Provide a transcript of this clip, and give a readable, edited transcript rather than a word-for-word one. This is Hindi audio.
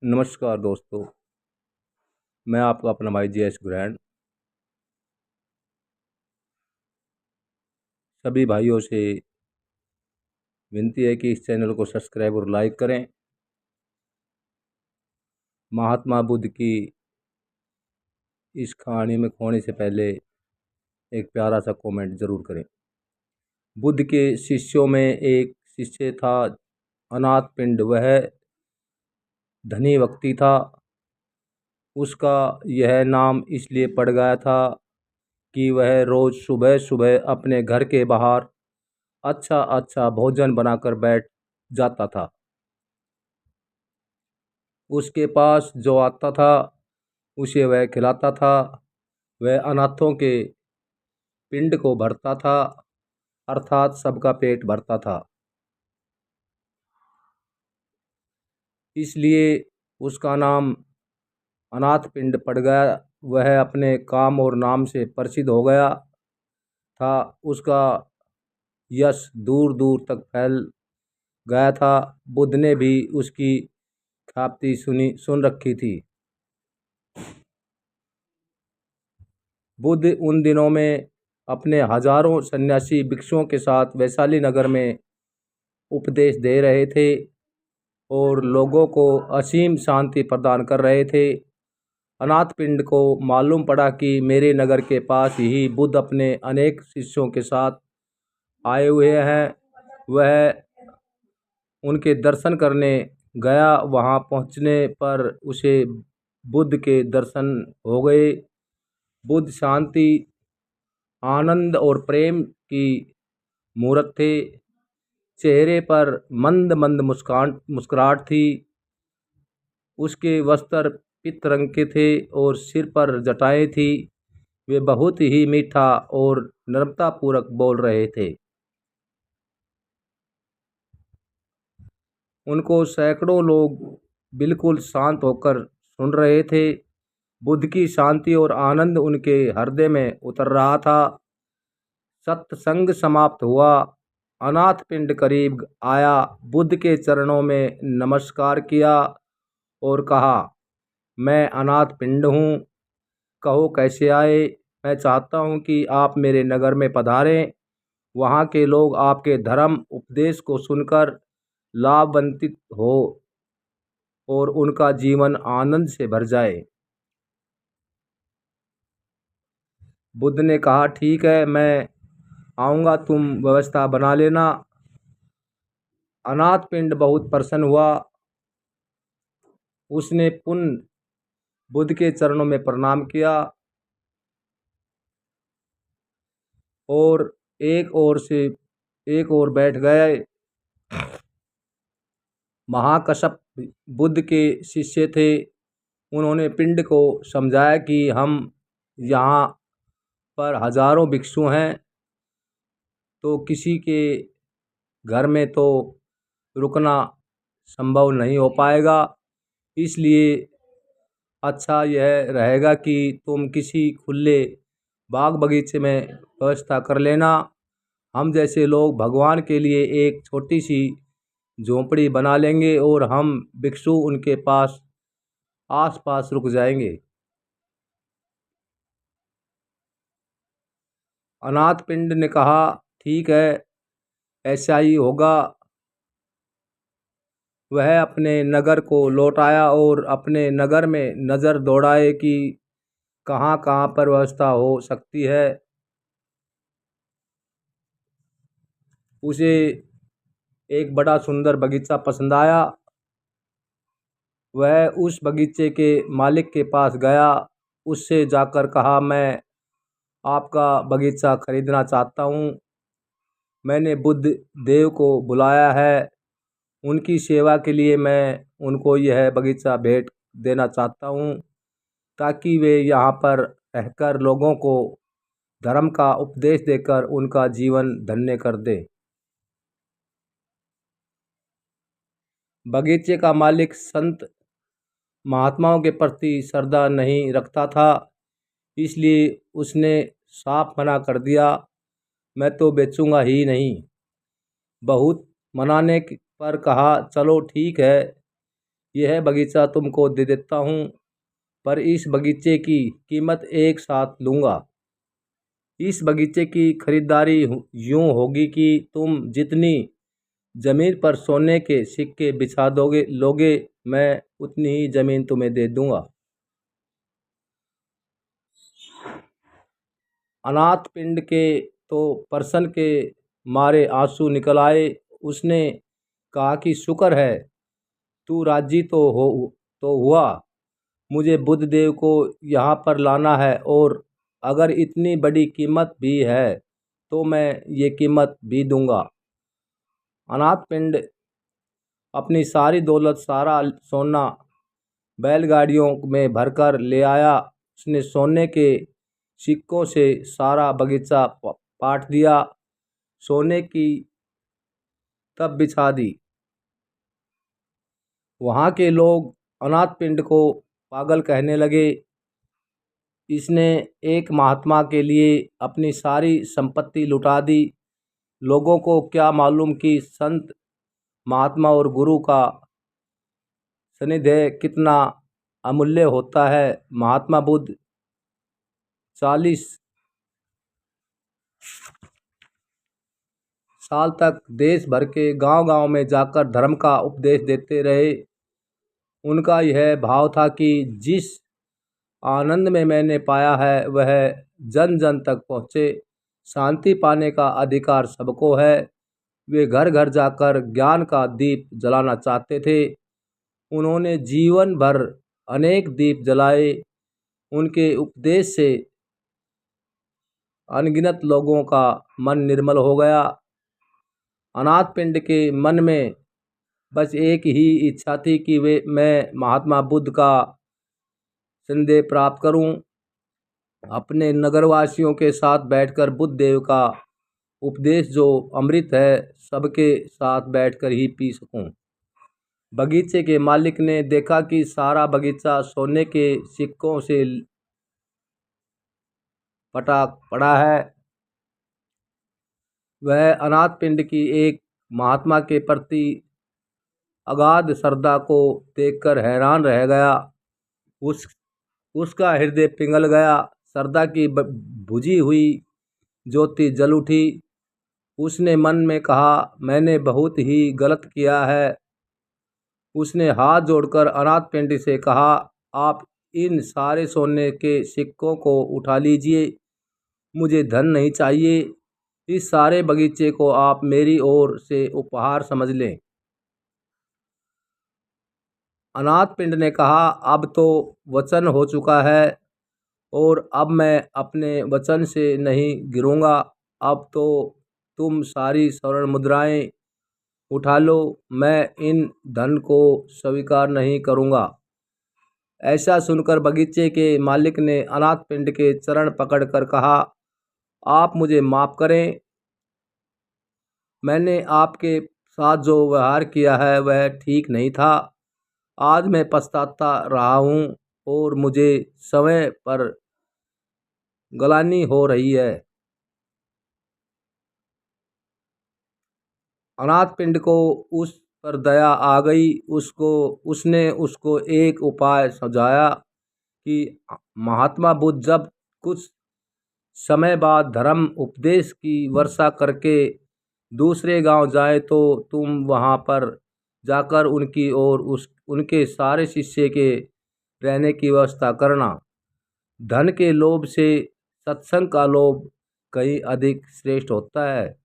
नमस्कार दोस्तों। मैं आपका अपना भाई जयेश ग्रैंड सभी भाइयों से विनती है कि इस चैनल को सब्सक्राइब और लाइक करें। महात्मा बुद्ध की इस कहानी में खोने से पहले एक प्यारा सा कमेंट ज़रूर करें। बुद्ध के शिष्यों में एक शिष्य था अनाथपिंड। वह धनी व्यक्ति था। उसका यह नाम इसलिए पड़ गया था कि वह रोज़ सुबह सुबह अपने घर के बाहर अच्छा अच्छा भोजन बनाकर बैठ जाता था। उसके पास जो आता था उसे वह खिलाता था। वह अनाथों के पिंड को भरता था, अर्थात सबका पेट भरता था। इसलिए उसका नाम अनाथ पिंड पड़ गया। वह अपने काम और नाम से प्रसिद्ध हो गया था। उसका यश दूर दूर तक फैल गया था। बुद्ध ने भी उसकी ख्याति सुन रखी थी। बुद्ध उन दिनों में अपने हजारों सन्यासी भिक्षुओं के साथ वैशाली नगर में उपदेश दे रहे थे और लोगों को असीम शांति प्रदान कर रहे थे। अनाथपिंड को मालूम पड़ा कि मेरे नगर के पास ही बुद्ध अपने अनेक शिष्यों के साथ आए हुए हैं। वह उनके दर्शन करने गया। वहां पहुंचने पर उसे बुद्ध के दर्शन हो गए। बुद्ध शांति, आनंद और प्रेम की मूर्त थे। चेहरे पर मंद मंद मुस्कुराहट थी। उसके वस्त्र पीत रंग के थे और सिर पर जटाएं थी। वे बहुत ही मीठा और नम्रतापूर्वक बोल रहे थे। उनको सैकड़ों लोग बिल्कुल शांत होकर सुन रहे थे। बुद्ध की शांति और आनंद उनके हृदय में उतर रहा था। सत्संग समाप्त हुआ। अनाथ पिंड करीब आया। बुद्ध के चरणों में नमस्कार किया और कहा, मैं अनाथ पिंड हूँ, कहो कैसे आए। मैं चाहता हूँ कि आप मेरे नगर में पधारें। वहाँ के लोग आपके धर्म उपदेश को सुनकर लाभान्वित हो और उनका जीवन आनंद से भर जाए। बुद्ध ने कहा, ठीक है, मैं आऊँगा, तुम व्यवस्था बना लेना। अनाथ पिंड बहुत प्रसन्न हुआ। उसने पुनः बुद्ध के चरणों में प्रणाम किया और एक और बैठ गए। महाकश्यप बुद्ध के शिष्य थे। उन्होंने पिंड को समझाया कि हम यहाँ पर हजारों भिक्षु हैं, तो किसी के घर में तो रुकना संभव नहीं हो पाएगा। इसलिए अच्छा यह रहेगा कि तुम किसी खुले बाग बगीचे में व्यवस्था कर लेना। हम जैसे लोग भगवान के लिए एक छोटी सी झोंपड़ी बना लेंगे और हम भिक्षु उनके पास आसपास रुक जाएंगे। अनाथपिंड ने कहा, ठीक है, ऐसा ही होगा। वह अपने नगर को लौट आया और अपने नगर में नज़र दौड़ाए कि कहाँ कहाँ पर व्यवस्था हो सकती है। उसे एक बड़ा सुंदर बगीचा पसंद आया। वह उस बगीचे के मालिक के पास गया। उससे जाकर कहा, मैं आपका बगीचा खरीदना चाहता हूँ। मैंने बुद्ध देव को बुलाया है। उनकी सेवा के लिए मैं उनको यह बगीचा भेंट देना चाहता हूँ, ताकि वे यहाँ पर रहकर लोगों को धर्म का उपदेश देकर उनका जीवन धन्य कर दे। बगीचे का मालिक संत महात्माओं के प्रति श्रद्धा नहीं रखता था, इसलिए उसने साफ मना कर दिया, मैं तो बेचूंगा ही नहीं। बहुत मनाने पर कहा, चलो ठीक है, यह बगीचा तुमको दे देता हूँ, पर इस बगीचे की कीमत एक साथ लूँगा। इस बगीचे की खरीदारी यूँ होगी कि तुम जितनी ज़मीन पर सोने के सिक्के बिछा लोगे, मैं उतनी ही ज़मीन तुम्हें दे दूँगा। अनाथ पिंड के तो प्रसन्न के मारे आंसू निकल आए। उसने कहा कि शुक्र है, तू राजी तो हुआ। मुझे बुद्ध देव को यहाँ पर लाना है, और अगर इतनी बड़ी कीमत भी है तो मैं ये कीमत भी दूंगा। अनाथ पिंड अपनी सारी दौलत, सारा सोना बैलगाड़ियों में भरकर ले आया। उसने सोने के सिक्कों से सारा बगीचा पाट दिया, सोने की तब बिछा दी। वहाँ के लोग अनाथ पिंड को पागल कहने लगे। इसने एक महात्मा के लिए अपनी सारी संपत्ति लुटा दी। लोगों को क्या मालूम कि संत, महात्मा और गुरु का सानिध्य कितना अमूल्य होता है। महात्मा बुद्ध 40 साल तक देश भर के गांव-गांव में जाकर धर्म का उपदेश देते रहे। उनका यह भाव था कि जिस आनंद में मैंने पाया है वह जन जन तक पहुँचे। शांति पाने का अधिकार सबको है। वे घर घर जाकर ज्ञान का दीप जलाना चाहते थे। उन्होंने जीवन भर अनेक दीप जलाए। उनके उपदेश से अनगिनत लोगों का मन निर्मल हो गया। अनाथ पिंड के मन में बस एक ही इच्छा थी कि मैं महात्मा बुद्ध का संदेश प्राप्त करूं। अपने नगरवासियों के साथ बैठकर बुद्ध देव का उपदेश जो अमृत है, सबके साथ बैठकर ही पी सकूं। बगीचे के मालिक ने देखा कि सारा बगीचा सोने के सिक्कों से पटा पड़ा है। वह अनाथ पिंड की एक महात्मा के प्रति अगाध श्रद्धा को देखकर हैरान रह गया। उस उसका हृदय पिघल गया। श्रद्धा की बुझी हुई ज्योति जल उठी। उसने मन में कहा, मैंने बहुत ही गलत किया है। उसने हाथ जोड़कर अनाथ पिंड से कहा, आप इन सारे सोने के सिक्कों को उठा लीजिए। मुझे धन नहीं चाहिए। इस सारे बगीचे को आप मेरी ओर से उपहार समझ लें। अनाथ पिंड ने कहा, अब तो वचन हो चुका है, और अब मैं अपने वचन से नहीं गिरूंगा। अब तो तुम सारी स्वर्ण मुद्राएं उठा लो। मैं इन धन को स्वीकार नहीं करूंगा। ऐसा सुनकर बगीचे के मालिक ने अनाथ पिंड के चरण पकड़कर कहा, आप मुझे माफ़ करें। मैंने आपके साथ जो व्यवहार किया है वह ठीक नहीं था। आज मैं पछताता रहा हूँ, और मुझे समय पर गलानी हो रही है। अनाथ पिंड को उस पर दया आ गई। उसने उसको एक उपाय सुझाया कि महात्मा बुद्ध जब कुछ समय बाद धर्म उपदेश की वर्षा करके दूसरे गांव जाए तो तुम वहां पर जाकर उनकी और उनके सारे शिष्य के रहने की व्यवस्था करना। धन के लोभ से सत्संग का लोभ कहीं अधिक श्रेष्ठ होता है।